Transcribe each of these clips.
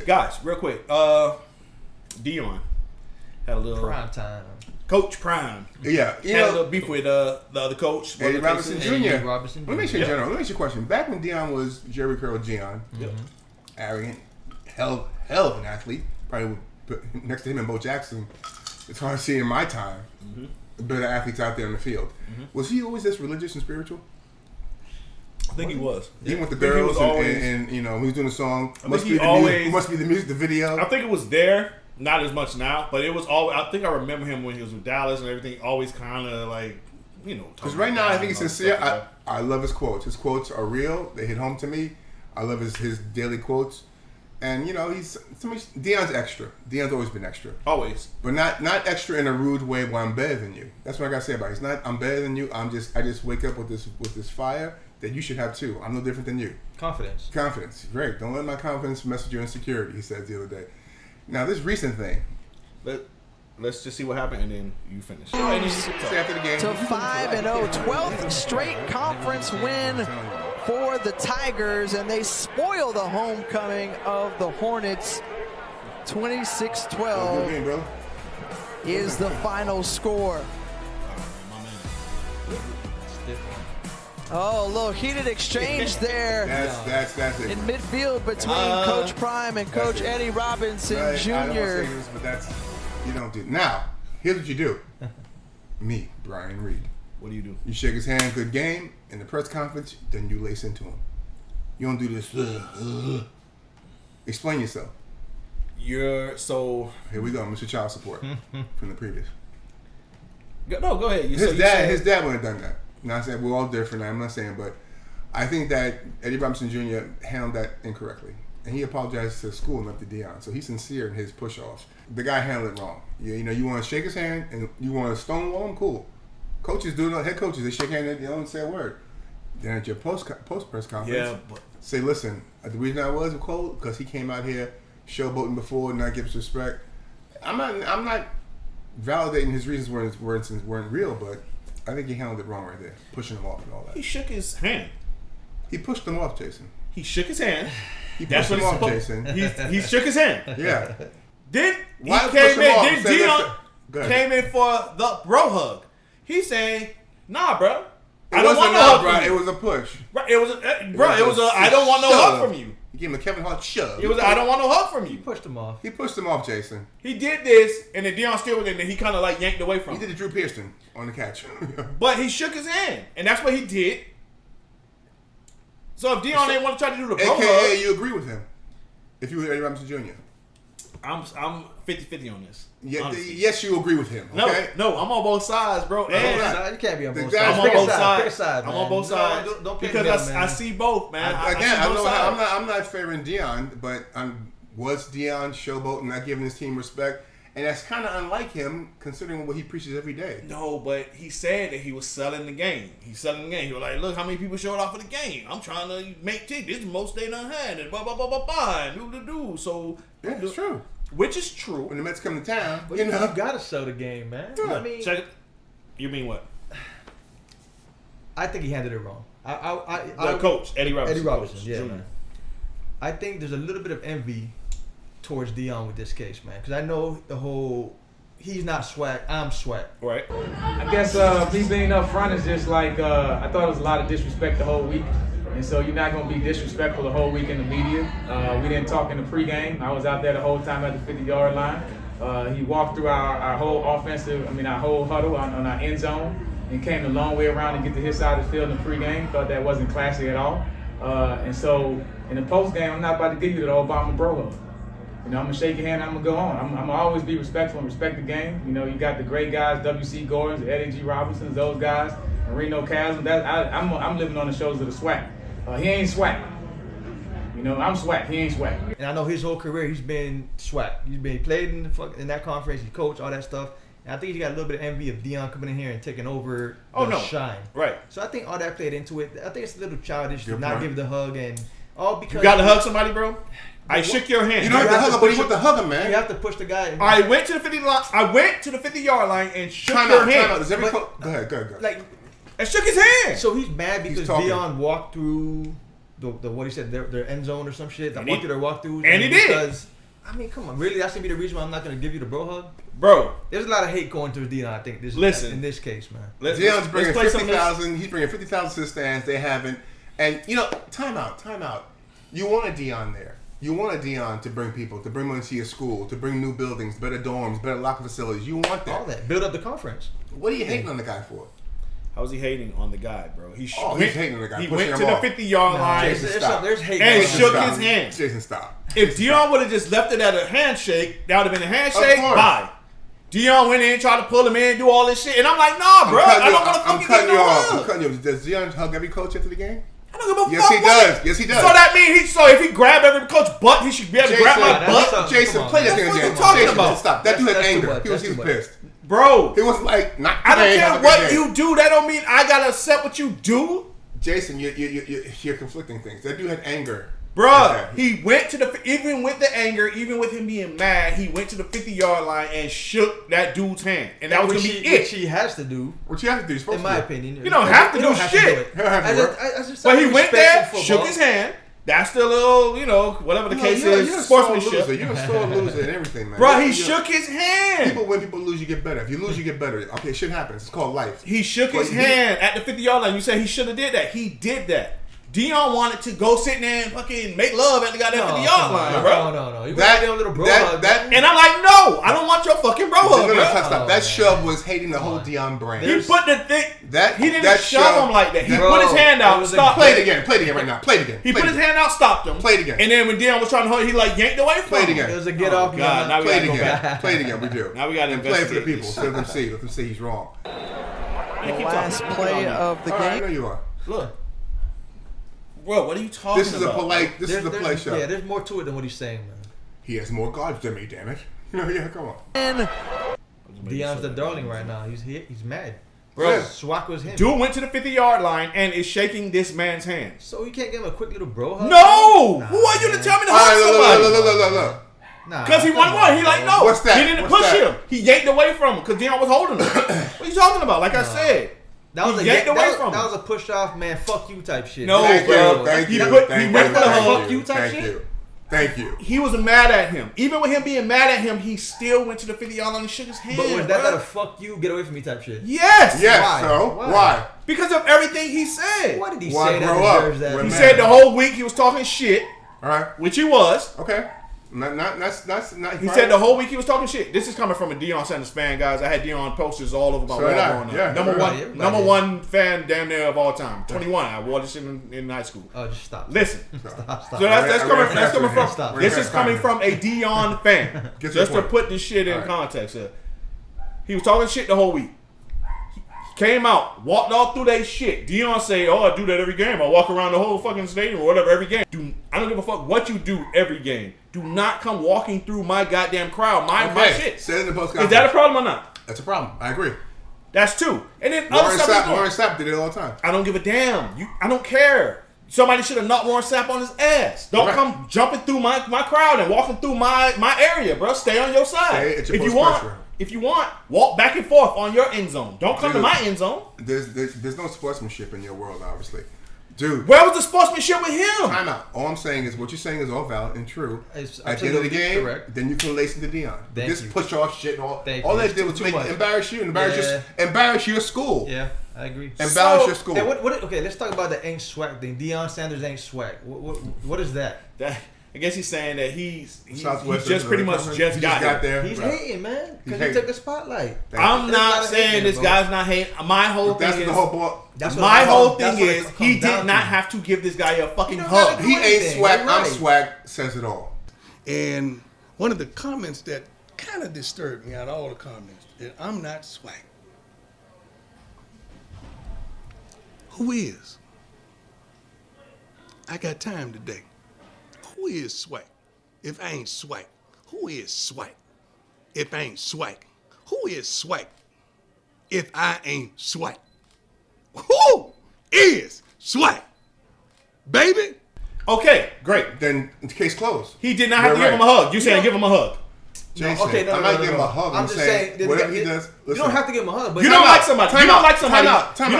guys, real quick. Deion had a little prime time. Coach Prime. Yeah, Had a little beef with the other coach, Eddie Robinson Jr. Eddie Robinson Jr. Let me ask you a question. Back when Deion was Jerry Curl Deion, arrogant, hell of an athlete, probably would put next to him and Bo Jackson. It's hard to see in my time better athletes out there in the field. Was he always this religious and spiritual? I think he was. Even with the girls and you know, when he was doing the song, must be the music, the video. I think it was there. Not as much now, but it was always. I think I remember him when he was with Dallas and everything. Always kind of like, you know. Because right now I think he's sincere. I love his quotes. His quotes are real. They hit home to me. I love his daily quotes, and you know Deion's extra. Deion's always been extra. Always, but not extra in a rude way. Where I'm better than you. That's what I gotta say about it. It's not I'm better than you. I just wake up with this fire that you should have too. I'm no different than you. Confidence. Great. Don't let my confidence mess with your insecurity. He said the other day. Now, this recent thing. Let's just see what happened, and then you finish. After the game. To 5-0, 12th straight conference win for the Tigers, and they spoil the homecoming of the Hornets. 26-12 Good game, bro. is the final score. Oh, a little heated exchange there. That's it. In midfield between Coach Prime and Coach Eddie Robinson Jr. I don't want to say this, but you don't do. Now, here's what you do. Me, Brian Reed. What do you do? You shake his hand, good game. In the press conference, then you lace into him. You don't do this. Explain yourself. Here we go, Mr. Child Support from the previous. Go ahead. His dad would have done that. Not saying we're all different. I'm not saying, but I think that Eddie Robinson Jr. handled that incorrectly, and he apologized to school, not to Deion. So he's sincere in his push-offs. The guy handled it wrong. You know, you want to shake his hand and you want to stonewall him, cool. Coaches do it. Head coaches, they shake hands and they don't say a word. Then at your post press conference, say, listen, the reason I was cold because he came out here showboating before, not giving respect. I'm not validating his reasons weren't real, but I think he handled it wrong right there, pushing him off and all that. He shook his hand. He pushed him off, Jason. He shook his hand. He pushed him off, Jason. He shook his hand. Yeah. Then he Why came in. Then Deion came in for the bro hug. He's saying, "Nah, bro. I don't want no hug from you." It was a push. Right. It was a I don't want no hug from you. You gave him a Kevin Hart shove. It was I don't want no hug from you. He pushed him off. He pushed him off, Jason. He did this, and then Deion still was in, and he kind of like yanked away from him. He did the Drew Pearson on the catch. But he shook his hand, and that's what he did. So if Deion didn't want to try to do the bro hug, you agree with him. If you were Eddie Robinson Jr. I'm 50-50 on this. Yeah, yes, you agree with him. Okay? No, I'm on both sides, bro. You can't be on both sides. I'm on both sides. Pick a side, man. I'm on both sides. Don't pick because them, I see both, man. I'm not favoring Deion, but was Deion showboating, not giving his team respect? And that's kind of unlike him, considering what he preaches every day. No, but he said that he was selling the game. He was like, look how many people showed up for the game. I'm trying to make tickets. This is the most they done had. And blah, blah, blah, blah, blah. And do. So, yeah, it's true. Which is true. When the Mets come to town, you know. You got to show the game, man. Yeah. I mean, check it. You mean what? I think he handled it wrong. Coach, Eddie Robinson. Yeah, man. I think there's a little bit of envy towards Deion with this case, man, because I know the whole he's not Swac, I'm Swac. Right. I guess me being up front is just like I thought it was a lot of disrespect the whole week, and so you're not gonna be disrespectful the whole week in the media. We didn't talk in the pregame. I was out there the whole time at the 50-yard line. He walked through our whole our whole huddle on our end zone and came a long way around to get to his side of the field in the pregame. Thought that wasn't classy at all. And so in the postgame, I'm not about to give you the Obama bro hug. You know, I'm going to shake your hand and I'm going to go on. I'm going to always be respectful and respect the game. You know, you got the great guys, W.C. Gordons, Eddie G. Robinsons, those guys, Marino Chasm. I'm living on the shoulders of the Swac. He ain't Swac. You know, I'm Swac. He ain't Swac. And I know his whole career, he's been Swac. He played in that conference, he coached, all that stuff. And I think he got a little bit of envy of Deion coming in here and taking over the shine. Right. So I think all that played into it. I think it's a little childish to not give the hug and all because you got to hug somebody, bro. I shook your hand. You don't have to hug him, but you want to hug him, man. You have to push the guy. I went to the 50-yard line and shook your hand. Go ahead. Like, I shook his hand. So he's mad because Deion walked through the what he said their end zone or some shit. Walked through their walkthroughs. And he did. I mean, come on, really? That should be the reason why I'm not gonna give you the bro hug, Bro. There's a lot of hate going towards Deion. I think in this case, man. Deion's bringing 50,000. He's bringing 50,000 to the stands. They haven't. And time out. You want a Deion there. You want a Deion to bring people, to bring money to your school, to bring new buildings, better dorms, better locker facilities. You want that. All that. Build up the conference. What are you hating on the guy for? How was he hating on the guy, bro? He's hating on the guy. He went to the 50-yard line There's hate. and shook his hand. Jason, stop. If Deion would have just left it at a handshake, that would have been a handshake. Bye. Deion went in, tried to pull him in, do all this shit, and I'm like, nah, bro. I don't want to fucking get no hug. I'm cutting you off. Does Deion hug every coach after the game? I don't give a yes, fuck. He does. Yes, he does. So that means if he grabbed every coach's butt, he should be able to grab my butt. Jason, play that thing again. Jason, stop. That dude had anger. He was pissed. Bro, it was like not. I don't care what you do. That don't mean I gotta accept what you do. Jason, you're conflicting things. That dude had anger. Bruh, he went to even with the anger, even with him being mad, he went to the 50-yard line and shook that dude's hand. And that was going to be it. Which he has to do. What you have to do, in my opinion. You don't have to do shit. But he went there, shook his hand. That's the little, whatever the case is, sportsmanship. You're a sore loser and everything, man. Bro, he shook his hand. People win, people lose, you get better. If you lose, you get better. Okay, shit happens. It's called life. He shook his hand at the 50-yard line. You said he should have did that. He did that. Deion wanted to go sit there and fucking make love at the goddamn 50-yard line, bro. No. You got that little bro hug. And I'm like, no, I don't want your fucking bro hug, bro. Stop. That shove was hating the whole Deion brand. He put the thing. He didn't shove him like that. He put his hand out. Stop. Play it again right now. Play it again. He put his hand out, stopped him. Play it again. And then when Deion was trying to hold, he yanked away from him. Play it again. It was a get off. God, play it again. Play it again. We do. Now we got to play it for the investigate people. So let them see. Let them see he's wrong. The last play of the game. I know you are. Look. Bro, what are you talking about? This is a play show. Yeah, there's more to it than what he's saying, man. He has more guards than me, damn it. Yeah, come on. And Deion's the darling right now. He's mad. Bro, Swac was him. Dude went to the 50-yard line and is shaking this man's hand. So you can't give him a quick little bro hug? No! Who are you to tell me to hug somebody? Look. Because he won one. He no. What's that? He didn't push him. He yanked away from him because Deion was holding him. What are you talking about? Like I said. That was that was a push off, man. Fuck you type shit. No, bro. He went for the hug. Fuck you type shit. Thank you. He was mad at him. Even with him being mad at him, he still went to the 50-yard line and shook his hand. But was that a fuck you, get away from me type shit? Yes. Yes. Why? Because of everything he said. What did he say that deserves that? He said the whole week he was talking shit. All right. Which he was. Okay. Not. He said the whole week he was talking shit. This is coming from a Deion Sanders fan, guys. I had Deion posters all over my wall growing up. Number one fan damn near of all time. 21. I wore this shit in high school. Oh, just stop. Listen. Stop. So that's coming from. Stop. This is coming from a Deion fan. Just to put this shit in context. He was talking shit the whole week. Came out, walked all through that shit. Deion say, I do that every game. I walk around the whole fucking stadium or whatever every game. I don't give a fuck what you do every game. Do not come walking through my goddamn crowd. My shit. Say it in the post. Is that a problem or not? That's a problem. I agree. That's two. And then Warren Sapp did it all the time. I don't give a damn. I don't care. Somebody should have knocked Warren Sapp on his ass. Don't come jumping through my crowd and walking through my area, bro. Stay on your side. If you want, walk back and forth on your end zone. Don't come to my end zone. There's no sportsmanship in your world, obviously. Dude. Where was the sportsmanship with him? Time out. All I'm saying is what you're saying is all valid and true. At the end of the game, then you can lace into Deion. This push off shit and all that did was embarrass you and embarrass your school. Yeah, I agree. Embarrass your school. Okay, let's talk about the ain't Swac thing. Deion Sanders ain't Swac. What is that? I guess he's saying that he's just pretty much got there. He's hating, man, because he took the spotlight. I'm not saying this guy's not hating. My whole thing is he did not have to give this guy a fucking hug. He ain't Swac. I'm Swac. Says it all. And one of the comments that kind of disturbed me out of all the comments that I'm not Swac. Who is? I got time today. Who is Swac? If I ain't Swac, who is Swac? If I ain't Swac, who is Swac? If I ain't Swac, who is Swac? Baby? Okay, great. Then the case closed. He did not have to give him a hug. You saying give him a hug. Jason, I'm not giving him a hug. I'm just saying whatever he does. You don't have to give him a hug. But you don't like somebody. You don't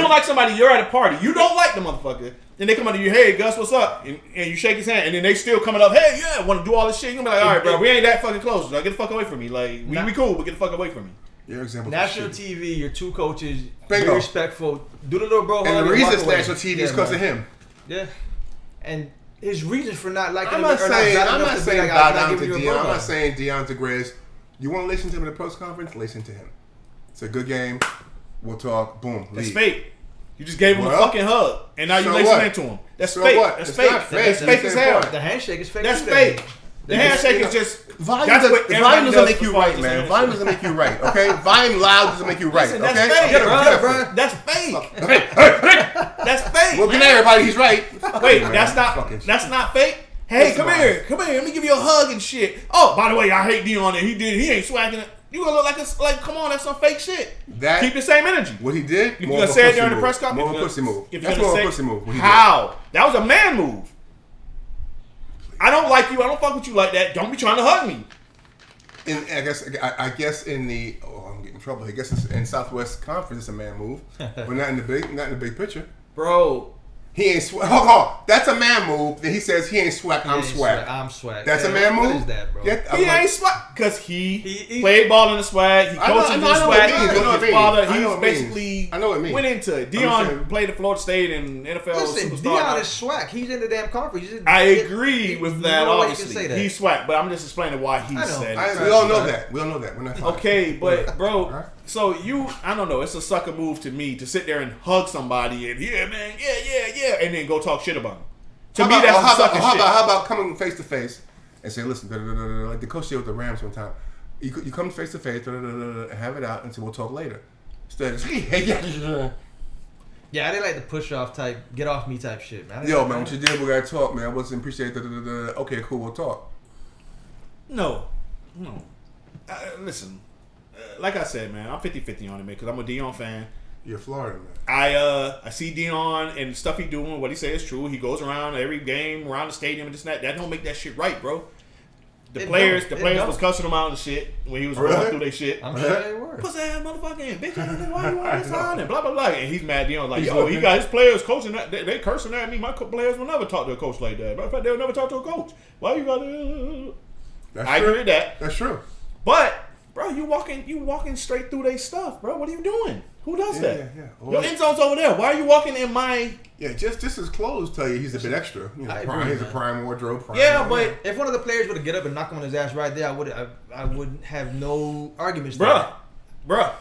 like somebody. You're at a party. You don't like the motherfucker. Then they come up to you, hey, Gus, what's up? And you shake his hand, and then they still coming up, hey, yeah, want to do all this shit. You're going to be like, all right, bro, we ain't that fucking close. Like, get the fuck away from me. Like, we cool, but get the fuck away from me. Your example. National TV, your two coaches, Bingo. be respectful. Do the little bro hug. And the reason it's away. national TV is because of him. Yeah. And his reasons for not liking I'm him not saying bow down to Deion. Deion. I'm not saying Deion to Grizz. You want to listen to him in the post conference? Listen to him. It's a good game. We'll talk. Boom. That's leave. fake. You just gave him a fucking hug, and now you listening to him. That's fake. What? That's It's fake. not fake. That's fake as hell. The handshake is fake. That's fake. The handshake is just Volume does doesn't make you for right, fighters. man. Volume doesn't make you right, okay? Volume loud doesn't make you right, Listen, okay? that's fake, Get him, bro. That's fake. Hey, That's fake. looking man. at everybody, he's right. Wait, Man, that's fucking not fake. Hey, Listen, come man. here, let me give you a hug and shit. Oh, by the way, I hate Deion and he ain't swagging it. You gonna look like come on, that's some fake shit. That- Keep the same energy. What he did, If you more gonna of a say it pussy during the move. press conference, More of a pussy move. if you're That's gonna more of say- a pussy move. What he did. How? That was a man move. I don't like you. I don't fuck with you like that. Don't be trying to hug me. I guess in the I'm getting in trouble. I guess in Southwest Conference it's a man move, but not in the big picture. Bro, He ain't swag. Hold on, that's a man move. Then he says he ain't swag. I'm swag. I'm swag. That's a man move. What is that, bro? he ain't swag because he played ball in the swag. He coached in the I know what swag. it means. He I know what coached it his father. means. I know He's what it means. basically I know what it means. went into it. I'm saying- Deion played at Florida State and NFL Listen, superstar. Deion is swag. He's in the damn conference. I agree with that. No way you can Obviously, say that. he's swag, but I'm just explaining why he I know. said it. We all know that. We all know that. We're not fighting. Okay, but bro, Right. so I don't know. It's a sucker move to me to sit there and hug somebody and yeah, and then go talk shit about him. To me, that's some sucker shit. How about coming face to face and say, listen, like the coach did with the Rams one time. You come face to face, have it out, and say we'll talk later. Instead of Yeah, I didn't like the push off type, get off me type shit, man. yo, man, what you did, we gotta talk, man. I wasn't appreciate okay, cool, we'll talk. No. Listen, like I said, man, I'm 50-50 on it, man, because I'm a Deion fan. You're Florida, man. I see Deion and stuff he doing. What he say is true. He goes around every game, around the stadium and this and that. That don't make that shit right, bro. The players was cussing him out and shit when he was going through their shit. I'm sure they were. Pussy ass motherfucking bitch, why you want this on and blah blah blah. And he's mad. Dion's like, yo, he got his players coaching that. They cursing at me. My players will never talk to a coach like that. Matter of fact, they'll never talk to a coach. Why you gotta? I agree with that. That's true. But bro, you walking straight through their stuff, bro. What are you doing? Who does that? Yeah. Your end zone's over there. Why are you walking in my? Yeah, just his clothes tell you he's a bit extra. You know, I agree, he's a man. prime wardrobe. But If one of the players would have get up and knock him on his ass right there, I wouldn't have no arguments. bruh.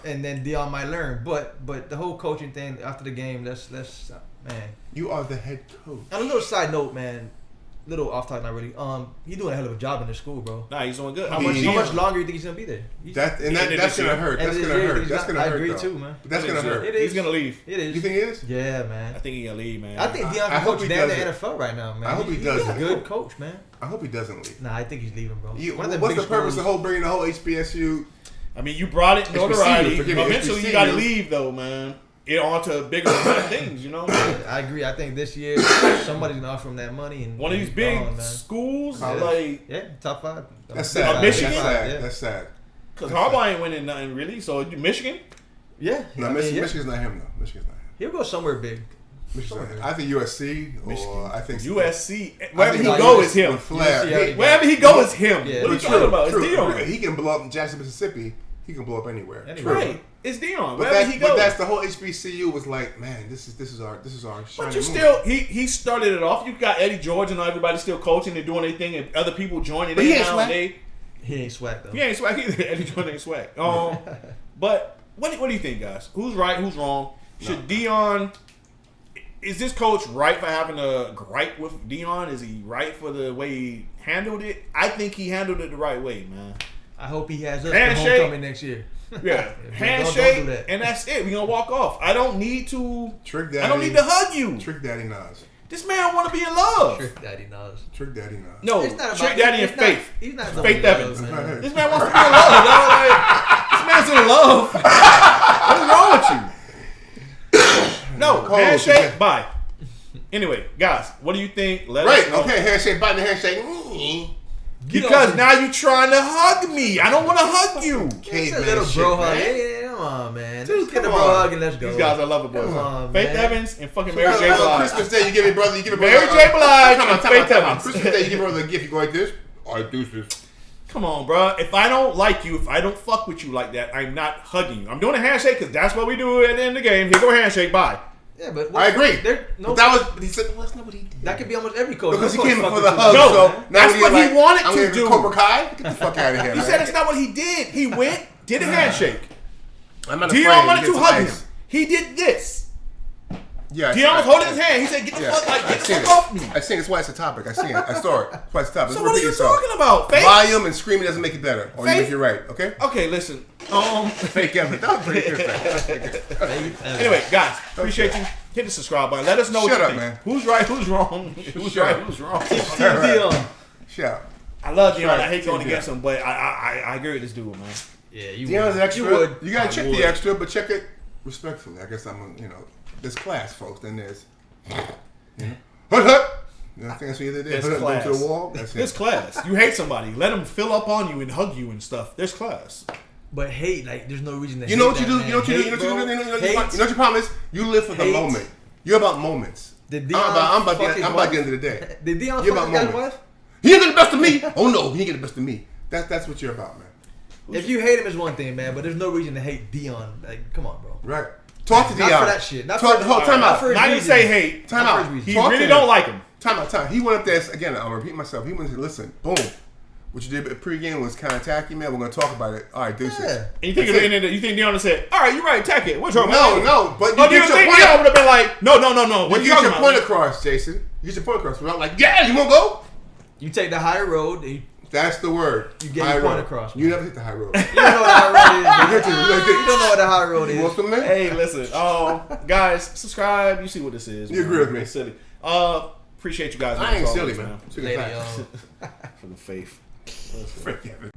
And then Deion might learn. But the whole coaching thing after the game, that's man. you are the head coach. On a little side note, man. Little off topic, not really. He's doing a hell of a job in the school, bro. Nah, he's doing good. How much longer you think he's gonna be there? That's gonna hurt. That's gonna hurt. That's gonna hurt. I agree though. too, man. But that's gonna hurt. It is. He's gonna leave. It is. You think he is? Yeah, man. I think he's gonna leave, man. I think Deion I can hope coach he down the doesn't. NFL right now, man. I hope he He's doesn't. a good coach, man. I hope he doesn't leave. Nah, I think he's leaving, bro. What's the purpose of bringing the whole HBSU? I mean, you brought it notoriety. forgive me, Eventually, you HBCU. gotta leave, though, man. It on to bigger and better things, you know. I agree. I think this year somebody's gonna offer him that money and One of these he's big gone, man. schools, Yeah. like Yeah, top 5. That's sad. Michigan? That's sad. Yeah. That's sad. because Harbaugh ain't winning nothing really. So Michigan, Yeah. No, I mean, yeah. Michigan's not him though. Michigan's not him. He'll go somewhere big. Michigan's not him. I think USC or I think USC, I wherever think he like go USC is him. with Flair. USC already Wherever he go is him. Yeah. What are you True, talking about? It's true. Deion. He can blow up in Jackson, Mississippi. He can blow up anywhere. Anywhere. True. Right. It's Deion. But Wherever he goes. that's the whole HBCU was like, man, this is our But shining you moment. still, he started it off. You got Eddie George and everybody still coaching and doing their thing, and other people joining But in he ain't now. swag. He ain't swag though. He ain't swag either. Eddie George ain't swag. But what do you think, guys? Who's right? Who's wrong? Should Deion? Is this coach right for having a gripe with Deion? Is he right for the way he handled it? I think he handled it the right way, man. I hope he has us Handshake. for homecoming next year. Yeah, Don't handshake, do that. and that's it. We gonna walk off. I don't need to. Trick Daddy. I don't need to hug you. Trick Daddy Nas. This man want to be in love. Trick Daddy knows. Trick Daddy Nas. No, It's not Trick about- Daddy and it's not- Faith. He's not Faith Evans. man. This man wants to be in love, dog. Like, this man's in love. What's wrong with you? No, Cold, handshake, yeah. bye. Anyway, guys, what do you think? Let Right. us know. Okay. Handshake. Bite the handshake. Because now you're trying to hug me. I don't want to hug you. It's a Caveman little shit, bro hug. man. Yeah, Come on, man. Dude, Let's get the bro hug and let's go. These guys are lovable boys. Come on, Faith man. Evans and fucking Mary J. Blige. Christmas Day, you give your brother. Mary J. Blige and Faith Evans. Christmas Day, you give your brother a gift. You go like this. All right, deuces. Come on, bro. If I don't like you, if I don't fuck with you like that, I'm not hugging you. I'm doing a handshake because that's what we do at the end of the game. Here go a handshake. Bye. Yeah, but I agree. No, but that was. But he said, well, that's not what he did. that could be almost every coach. Because he No coach came in fuck for with the you. hug. No, So that's now what you're he wanted I'm to gonna do. Cobra Kai. Get the fuck out of here. He said that's not what he did. He went, did a handshake. I'm not Deion wanted to hug him. He did this. Yeah, Deion was holding his hand. He said, "Get the fuck, like, get the fuck off me." I seen it. That's why it's a topic. I seen it. I saw it. That's why it's a topic. So Let's what are repeat you yourself. talking about? Faith? Volume and screaming doesn't make it better, or you Faith? make it right. Okay. Okay, listen. Fake Evan. That was pretty good. Anyway, guys, appreciate you. Hit the subscribe button. Let us know what Shut you up, think. man. Who's right? Who's wrong? Who's right? Who's wrong? Deion. Shout. I love Deion. Right. I hate going Yeah. against him, but I agree with this dude, man. Yeah, you Deion's would. extra. You would. You gotta I check would. the extra, but check it respectfully. I guess there's class, folks. Then there's, hut hut. You know, I think that's what you did. There's Hut hut, class. go to the wall. That's There's it. class. You hate somebody, let them fill up on you and hug you and stuff. There's class. But hate, like, there's no reason to hate You know what you that, do? man. You know what you do? You know Hate, what you do? You know bro. what your problem is? You live for the Hate. moment. You're about moments. Did I'm Deion about fuck his the wife? end of the day. Did Deion You're fuck about his guy's moments. wife? He ain't get the best of me. Oh no, he ain't get the best of me. That's what you're about, man. If you hate him, is one thing, man. But there's no reason to hate Deion. Like, come on, bro. Right. Talk to Deion. Not for that shit. Not Talk, for hold, time not out. for his Not even reasons. say hate. Time Not for out. his reasons. He Talk to really him. don't like him. Time out. He went up there again. I'll repeat myself. He went to listen. Boom. What you did pregame was kind of tacky, man. We're gonna talk about it. All right, deuces. Yeah. And you think Deion said, "All right, you're right, attack it." What's wrong? No, but Oh, you do you get your think point. Deion would have been like, "No, You what you get talking your about?" point across, Jason. You get your point across. Without like, yeah, you wanna go? You take the higher road. And you That's the word. You get High your point road. across, You never hit the high road. don't know what the high road is. You You don't know what the high road You want is. some man? Hey, listen, guys, subscribe. You see what this is. You agree with me. It's silly. Appreciate you guys. I ain't as silly, always, man. Lady, For the faith. Freak Evan.